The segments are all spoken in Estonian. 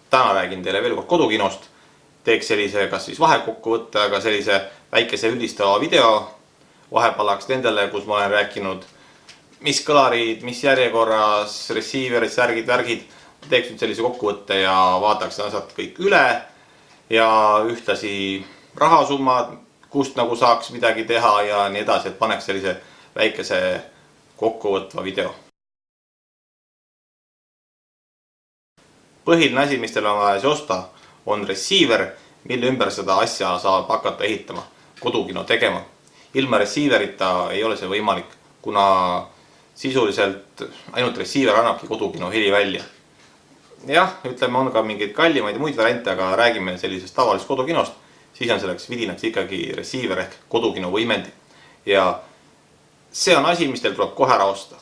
täna räägin teile veel kord kodukinost. Teeks sellise kas siis vahekokkuvõtte, aga sellise väikese üldistava video vahepalaks nendele, kus ma olen rääkinud, mis kõlarid, mis järjekorras, receiverid, särgid, värgid. Teeks nüüd sellise kokkuvõtte ja vaataks asjad kõik üle ja ühtlasi rahasummad, kust nagu saaks midagi teha ja nii edasi, et paneks sellise väikese kokkuvõtva video. Põhiline asi, mis teil on vaja osta, on receiver, mille ümber seda asja saab hakata ehitama, kodukino tegema. Ilma receiverita ei ole see võimalik, kuna sisuliselt ainult receiver annabki kodukino heli välja. Jah, ütleme, on ka mingeid kallimaid ja muid variante, aga räägime sellisest tavalisest kodukinost, siis on selleks vidinaks ikkagi receiver ehk kodukino võimendi. Ja see on asi, mis teil tuleb kohe ära osta.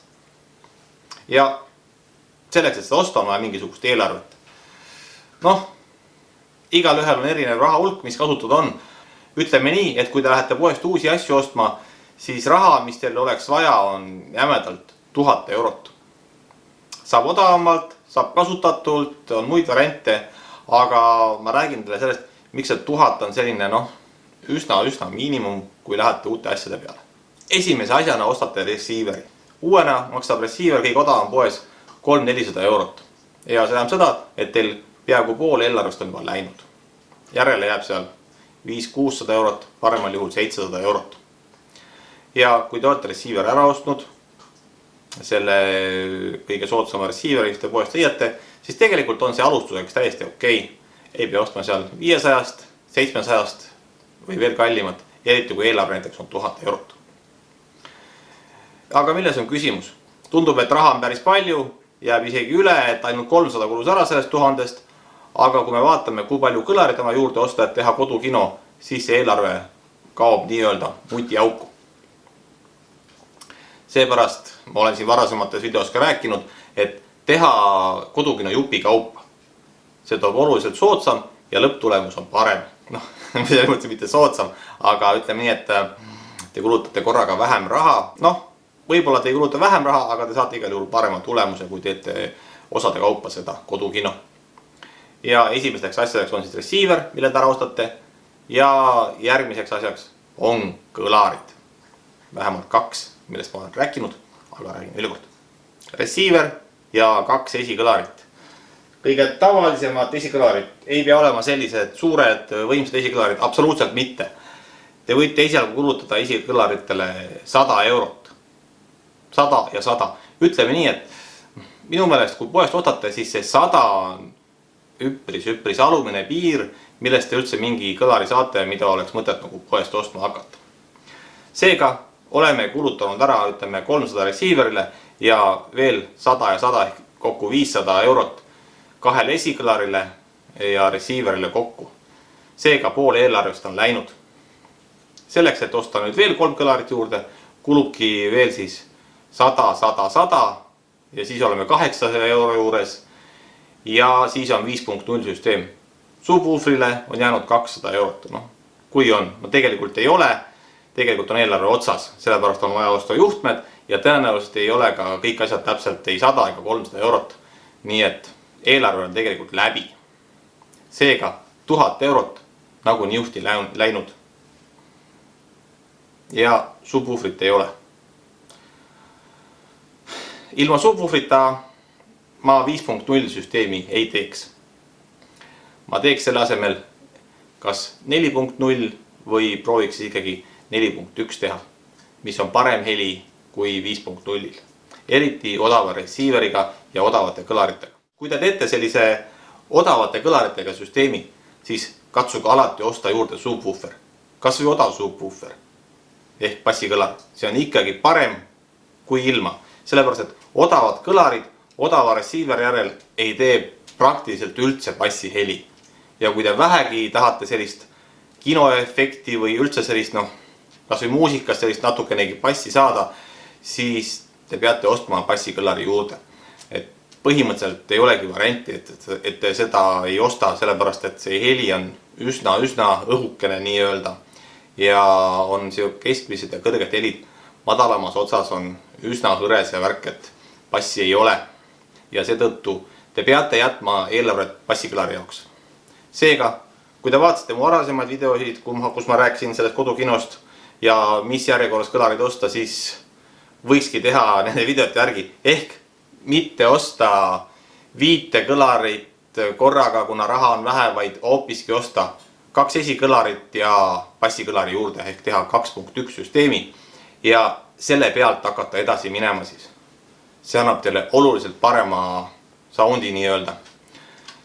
Ja selleks, et seda osta, on vaja mingisugust eelarvet. Igal ühel on erinev raha hulk, mis kasutada on. Ütleme nii, et kui te lähete poest uusi asju ostma, siis raha, mis teil oleks vaja, on jämedalt 1000 eurot. Saab odavamalt, saab kasutatult, on muid variante, aga ma räägin teile sellest, miks see 1000 on selline üsna miinimum, kui lähete uute asjade peale. Esimese asjana ostate receiveri. Uuena maksab receiver kõige odavam poes 300–400 eurot. Ja see tähendab seda, et teil peaaegu pool eelarvest on juba läinud. Järele jääb seal 500–600 eurot, paremal juhul 700 eurot. Ja kui te olete receiver ära ostnud, selle kõige soodsama receiveri, mis te poest leiate, siis tegelikult on see alustuseks täiesti okei. Ei pea ostma seal 500, 700 või veel kallimat, eriti kui eelarve näiteks on 1000 eurot. Aga milles on küsimus? Tundub, et raha on päris palju, jääb isegi üle, et ainult 300 kulus ära sellest 1000-st, aga kui me vaatame, kui palju kõlarid oma juurde osta, et teha kodukino, siis see eelarve kaob nii-öelda mutiauku. Seepärast ma olen siin varasemates videos ka rääkinud, et teha kodukino jupi kaupa. See toob oluliselt soodsam ja lõpptulemus on parem. Selles mõttes mitte soodsam, aga ütleme nii, et te kulutate korraga vähem raha. Võib-olla te ei kuluta vähem raha, aga te saate igal juhul parema tulemuse, kui teete osade kaupa seda kodukino. Ja esimeseks asjadeks on siis receiver, mille te ära ostate. Ja järgmiseks asjaks on kõlarid. Vähemalt 2, millest ma olen rääkinud, aga räägin veel kord. Receiver ja 2 esikõlarit. Kõige tavalisemad esikõlarid ei pea olema sellised suured võimsad esikõlarid, absoluutselt mitte. Te võite esialgu kulutada esikõlaritele 100 eurot. 100 ja 100. Ütleme nii, et minu meelest, kui poest ostate, siis see 100 on üpris alumine piir, millest te üldse mingi kõlari saate, mida oleks mõtet nagu poest ostma hakata. Seega oleme kulutanud ära, ütleme, 300 receiverile ja veel 100 ja 100 ehk kokku 500 eurot 2 esikõlarile ja receiverile kokku. Seega pool eelarvest on läinud. Selleks, et osta nüüd veel 3 kõlarit juurde, kulubki veel siis 100, 100, 100 ja siis oleme 800 euro juures ja siis on 5.0 süsteem. Subwoofrile on jäänud 200 eurot. Kui on, tegelikult ei ole, tegelikult on eelarve otsas, sellepärast on vaja osta juhtmed ja tõenäoliselt ei ole ka kõik asjad täpselt ei 100 ega 300 eurot. Nii et eelarve on tegelikult läbi. Seega 1000 eurot nagu niuhti läinud. Ja subwoofrit ei ole. Ilma subwoofrita ma 5.0 süsteemi ei teeks. Ma teeks selle asemel kas 4.0 või prooviks ikkagi 4.1 teha, mis on parem heli kui 5.0. Eriti odava receiveriga ja odavate kõlaritega. Kui te teete sellise odavate kõlaritega süsteemi, siis katsuge alati osta juurde subwoofer. Kas või odav subwoofer ehk bassikõlar. See on ikkagi parem kui ilma. Sellepärast, et odavad kõlarid odava receiver järel ei tee praktiliselt üldse bassi heli. Ja kui te vähegi tahate sellist kinoefekti või üldse sellist, kas või muusikast sellist natukenegi bassi saada, siis te peate ostma bassikõlari juurde. Et põhimõtteliselt ei olegi varianti, et te seda ei osta, sellepärast et see heli on üsna õhukene nii-öelda ja on keskmised ja kõrged helid. Madalamas otsas on üsna hõres ja värk, et bassi ei ole ja seetõttu te peate jätma eelarvet bassikõlari jaoks. Seega, kui te vaatasite mu varasemaid videosid, kus ma rääkisin sellest kodukinost ja mis järjekorras kõlarid osta, siis võikski teha nende videote järgi. Ehk mitte osta 5 kõlarit korraga, kuna raha on vähe, vaid hoopiski osta 2 esikõlarit ja bassikõlari juurde ehk teha 2.1 süsteemi ja selle pealt hakata edasi minema siis. See annab teile oluliselt parema soundi nii-öelda.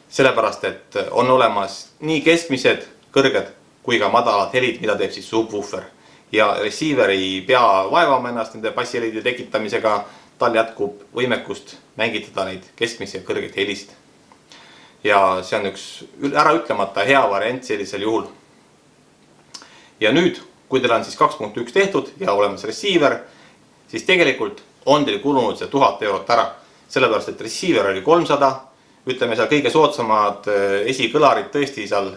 Sellepärast, et on olemas nii keskmised, kõrged kui ka madalad helid, mida teeb siis subwoofer. Ja receiver ei pea vaevama ennast nende bassihelide tekitamisega, tal jätkub võimekust mängitada neid keskmisi ja kõrgeid helisid. Ja see on üks äraütlemata hea variant sellisel juhul. Ja nüüd, kui teil on siis 2.1 tehtud ja olemas receiver, siis tegelikult on teil kulunud see 1000 eurot ära. Sellepärast, et receiver oli 300, ütleme seal kõige soodsamad esikõlarid tõesti seal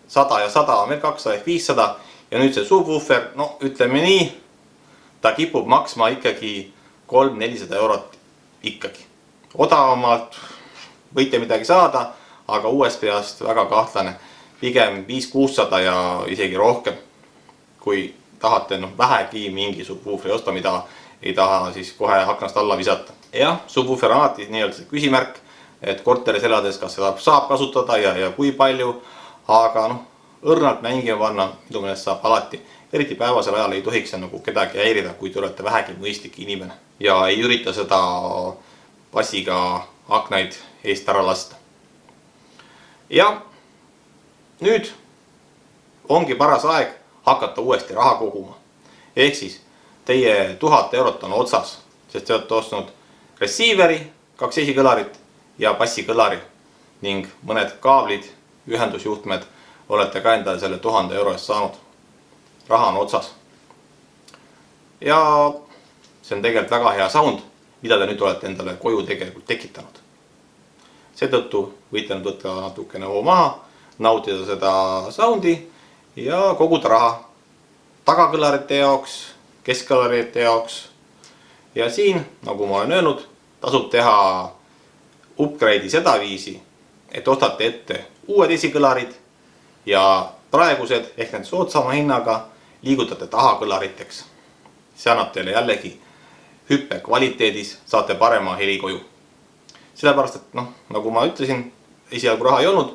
100 ja 100 on veel 200 ehk 500 ja nüüd see subwoofer, no ütleme nii, ta kipub maksma ikkagi 300-400 eurot ikkagi. Odavamalt võite midagi saada, aga USB-ast väga kahtlane, pigem 500-600 ja isegi rohkem, kui tahate vähegi mingi subwooferi osta, mida ei taha siis kohe aknast alla visata. Jah, subwoofer on alati nii-öelda see küsimärk, et korteris elades kas seda saab kasutada ja kui palju, aga õrnalt mängima panna, midu meelest saab alati. Eriti päevasel ajal ei tohiks nagu kedagi häirida, kui te olete vähegi mõistlik inimene ja ei ürita seda bassiga aknaid eest ära lasta. Ja nüüd ongi paras aeg hakata uuesti raha koguma. Ehk siis teie 1000 eurot on otsas, sest te olete ostnud receiveri, 2 esikõlarit ja bassikõlari ning mõned kaablid, ühendusjuhtmed olete ka endale selle 1000 euro eest saanud. Raha on otsas. Ja see on tegelikult väga hea sound, mida te nüüd olete endale koju tegelikult tekitanud. Seetõttu võite nüüd võtta natukene hoo maha, nautida seda soundi ja koguda raha tagakõlarite jaoks, keskkõlarite jaoks. Ja siin, nagu ma olen öelnud, tasub teha upgrade'i seda viisi, et ostate ette uued esikõlarid ja praegused ehk need soodsama hinnaga liigutate tahakõlariteks. See annab teile jällegi hüppe kvaliteedis, saate parema heli koju. Sellepärast, et nagu ma ütlesin, esialgu raha ei olnud,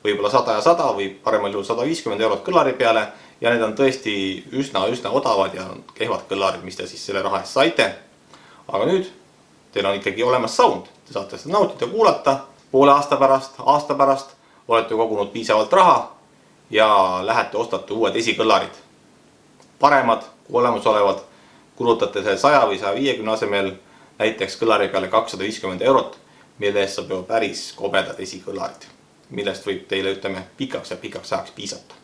võib-olla 100 ja 100 või paremal juhul 150 eurot kõlari peale ja need on tõesti üsna odavad ja kehvad kõlarid, mis te siis selle raha eest saite. Aga nüüd teil on ikkagi olemas sound, te saate seda nautida, kuulata, poole aasta pärast olete kogunud piisavalt raha ja lähete ostate uued esikõlarid. Paremad kui olemasolevad, kulutate selle 100 või 150 asemel näiteks kõlari peale 250 eurot, mille eest saab juba päris kobedad esikõlarid, millest võib teile pikaks ajaks piisata.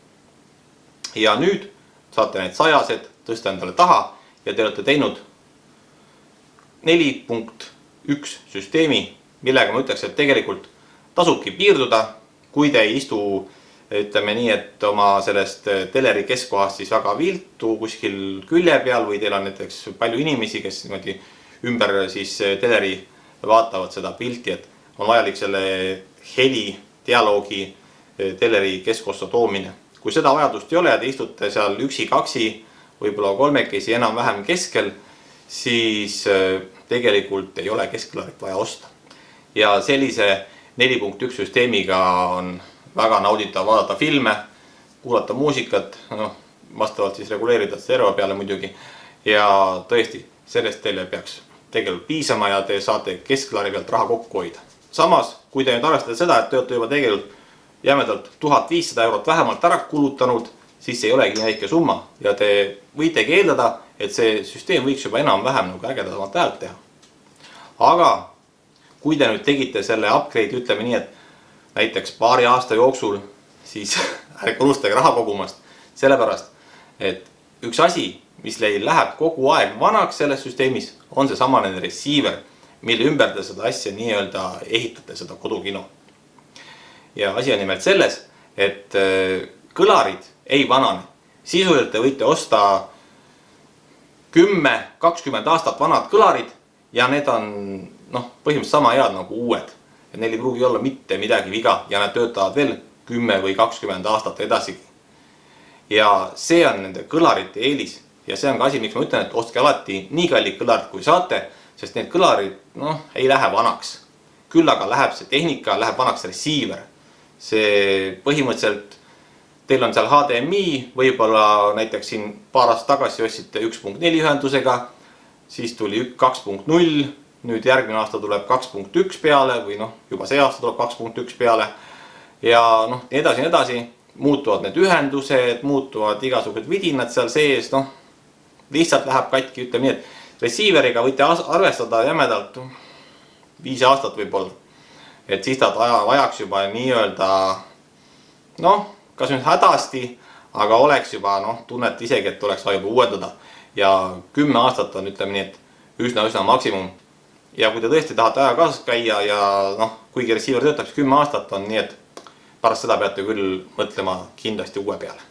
Ja nüüd saate need 100-sed tõsta endale taha ja te olete teinud 4.1 süsteemi, millega ma ütleks, et tegelikult tasubki piirduda, kui te ei istu, ütleme nii, et oma sellest teleri keskkohast siis väga viltu kuskil külje peal või teil on näiteks palju inimesi, kes niimoodi ümber siis teleri vaatavad seda pilti, et on vajalik selle heli, dialoogi teleri keskossa toomine. Kui seda vajadust ei ole ja te istute seal üksi-kaksi, võib-olla kolmekesi enam-vähem keskel, siis tegelikult ei ole keskkõlarit vaja osta. Ja sellise 4.1 süsteemiga on väga nauditav vaadata filme, kuulata muusikat, vastavalt siis reguleerida stereo peale muidugi. Ja tõesti, sellest teile peaks tegelikult piisama ja te saate keskkõlari pealt raha kokku hoida. Samas, kui te nüüd arvestate seda, et te olete juba tegelikult jämedalt 1500 eurot vähemalt ära kulutanud, siis ei olegi nii väike summa ja te võitegi eeldada, et see süsteem võiks juba enam-vähem nagu ägedamat häält teha. Aga kui te nüüd tegite selle upgrade, ütleme nii, et näiteks paari aasta jooksul, siis ärge unustage raha kogumast, sellepärast, et üks asi, mis leil läheb kogu aeg vanaks selles süsteemis, on see samanene receiver, mille ümber te seda asja nii-öelda ehitate, seda kodukino. Ja asi on nimelt selles, et kõlarid ei vanane. Sisuliselt te võite osta 10-20 aastat vanad kõlarid ja need on põhimõtteliselt sama head nagu uued. ja neil ei pruugi olla mitte midagi viga ja nad töötavad veel 10 või 20 aastat edasigi. Ja see on nende kõlarite eelis ja see on ka asi, miks ma ütlen, et ostke alati nii kallid kõlarid kui saate, sest need kõlarid ei lähe vanaks. Küll aga läheb see tehnika, läheb vanaks receiver. See põhimõtteliselt, teil on seal HDMI, võib-olla näiteks siin paar aastat tagasi ostsite 1.4 ühendusega, siis tuli 2.0, nüüd järgmine aasta tuleb 2.1 peale või juba see aasta tuleb 2.1 peale ja nii edasi, muutuvad need ühendused, muutuvad igasugused vidinad seal sees, lihtsalt läheb katki, ütleme nii, et receiveriga võite arvestada jämedalt 5 aastat võib-olla. Et siis ta vajaks juba nii-öelda, kas nüüd hädasti, aga oleks juba, tunnet isegi, et oleks vaja juba uuendada. Ja 10 aastat on, ütleme nii, et üsna maksimum. Ja kui te tõesti tahate aja kaasas käia ja kuigi receiver töötab, siis 10 aastat on nii, et pärast seda peate küll mõtlema kindlasti uue peale.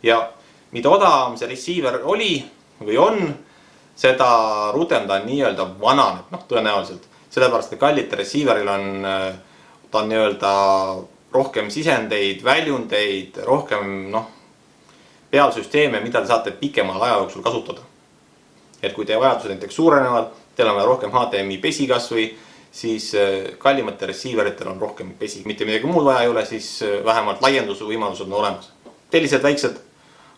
Ja mida odavam see receiver oli või on, seda rutem ta nii-öelda vananeb, tõenäoliselt. Sellepärast, et kallite receiveril on ta nii-öelda rohkem sisendeid, väljundeid, rohkem pealsüsteeme, mida te saate pikemal aja jooksul kasutada. Et kui teie vajadused näiteks suurenevad, teil on rohkem HDMI pesi kasvõi, siis kallimate receiveritel on rohkem pesi. Mitte midagi muud vaja ei ole, siis vähemalt laienduse võimalused on olemas. Sellised väiksed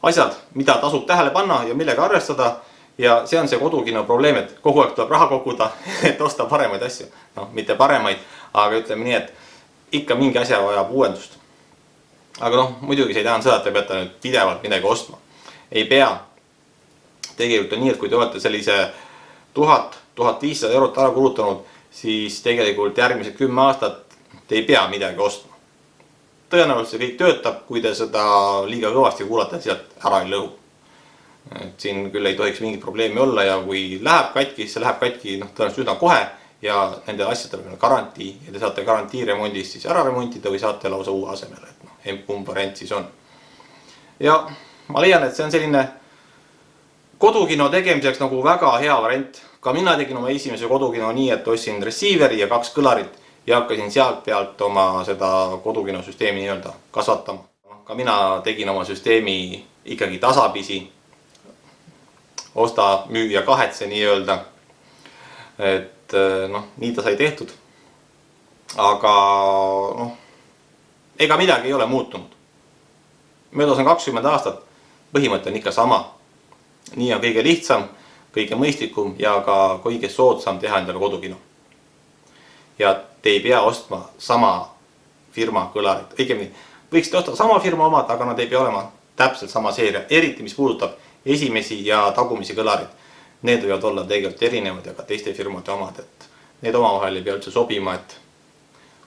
asjad, mida tasub tähele panna ja millega arvestada. Ja see on see kodukino probleem, et kogu aeg tuleb raha koguda, et osta paremaid asju. Mitte paremaid, aga ütleme nii, et ikka mingi asja vajab uuendust. Aga muidugi see ei tähenda seda, et te peate nüüd pidevalt midagi ostma. Ei pea. Tegelikult on nii, et kui te olete sellise 1000–1500 eurot ära kulutanud, siis tegelikult järgmised 10 aastat te ei pea midagi ostma. Tõenäoliselt see kõik töötab, kui te seda liiga kõvasti kuulate, sealt ära ei lõhu. Siin küll ei tohiks mingit probleemi olla ja kui läheb katki, siis see läheb katki tõenäoliselt üsna kohe ja nende asjadel on garantii ja te saate garantiiremondist siis ära remontida või saate lausa uue asemele, et kumb variant siis on. Ja ma leian, et see on selline kodukino tegemiseks väga hea variant. Ka mina tegin oma esimese kodukino nii, et ostsin receiveri ja 2 kõlarit ja hakkasin sealt pealt oma seda kodukino süsteemi nii-öelda kasvatama. Ka mina tegin oma süsteemi ikkagi tasapisi. Osta, müü ja kahetse nii-öelda. Et nii ta sai tehtud. Aga ega midagi ei ole muutunud. Möödas on 20 aastat, põhimõte on ikka sama. Nii on kõige lihtsam, kõige mõistlikum ja ka kõige soodsam teha endale kodukino. Ja te ei pea ostma sama firma kõlarit. Õigemini, võiksite osta sama firma omad, aga nad ei pea olema täpselt sama seeria. Eriti, mis puudutab esimesi ja tagumisi kõlarid. Need võivad olla tegelikult erinevad ja ka teiste firmade omad, et need omavahel ei pea üldse sobima, et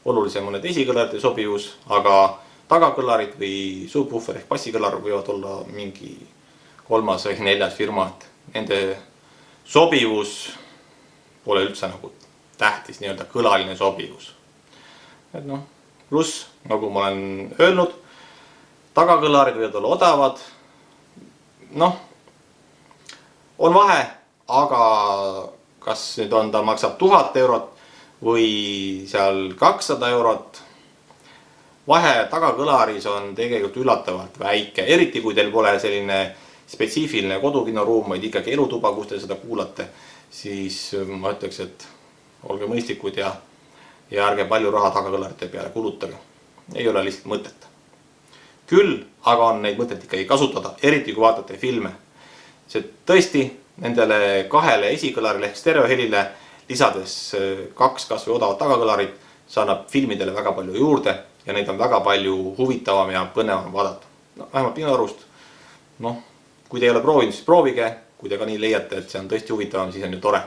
olulisem on need esikõlarite sobivus, aga tagakõlarid või subwoofer ehk bassikõlar võivad olla mingi 3. või 4. firma, et nende sobivus pole üldse tähtis, nii-öelda kõlaline sobivus. Et pluss, nagu ma olen öelnud, tagakõlarid võivad olla odavad. On vahe, aga kas nüüd ta maksab 1000 eurot või seal 200 eurot. Vahe tagakõlaris on tegelikult üllatavalt väike, eriti kui teil pole selline spetsiifiline kodukinoruum, vaid ikkagi elutuba, kus te seda kuulate, siis ma ütleks, et olge mõistlikud ja ärge palju raha tagakõlarite peale kulutage. Ei ole lihtsalt mõtet. Küll aga on neid mõtet ikkagi kasutada, eriti kui vaatate filme. See tõesti nendele 2 esikõlarile ehk stereohelile lisades 2 kas või odavat tagakõlarit, see annab filmidele väga palju juurde ja neid on väga palju huvitavam ja põnevam vaadata. Vähemalt minu arust, kui te ei ole proovinud, siis proovige, kui te ka nii leiate, et see on tõesti huvitavam, siis on ju tore.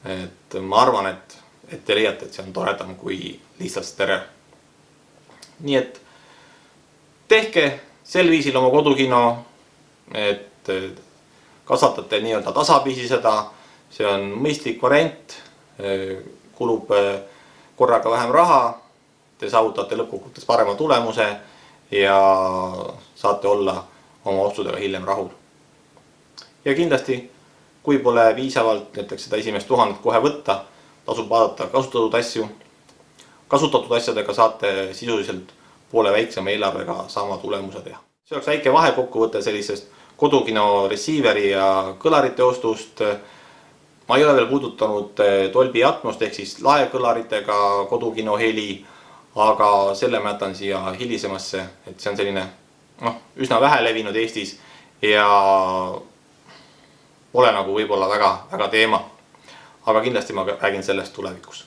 Et ma arvan, et te leiate, et see on toredam kui lihtsalt stereo. Nii et tehke sel viisil oma kodukino, et kasvatate nii-öelda tasapisi seda, see on mõistlik variant, kulub korraga vähem raha, te saavutate lõppkokkuvõttes parema tulemuse ja saate olla oma otsudega hiljem rahul. Ja kindlasti, kui pole viisavalt näiteks seda esimest 1000 kohe võtta, tasub vaadata kasutatud asju, kasutatud asjadega saate sisuliselt poole väiksema eelarvega sama tulemuse teha. See oleks väike vahekokkuvõte sellisest kodukino receiveri ja kõlarite ostust. Ma ei ole veel puudutanud Dolby Atmost ehk siis laekõlaritega kodukino heli, aga selle ma jätan siia hilisemasse, et see on selline üsna vähe levinud Eestis ja pole nagu võib-olla väga teema. Aga kindlasti ma räägin sellest tulevikus.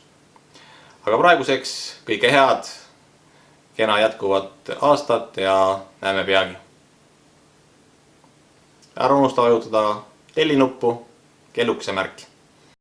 Aga praeguseks kõike head, kena jätkuvat aastat ja näeme peagi. Ära unusta vajutada tellinuppu, kellukese märki.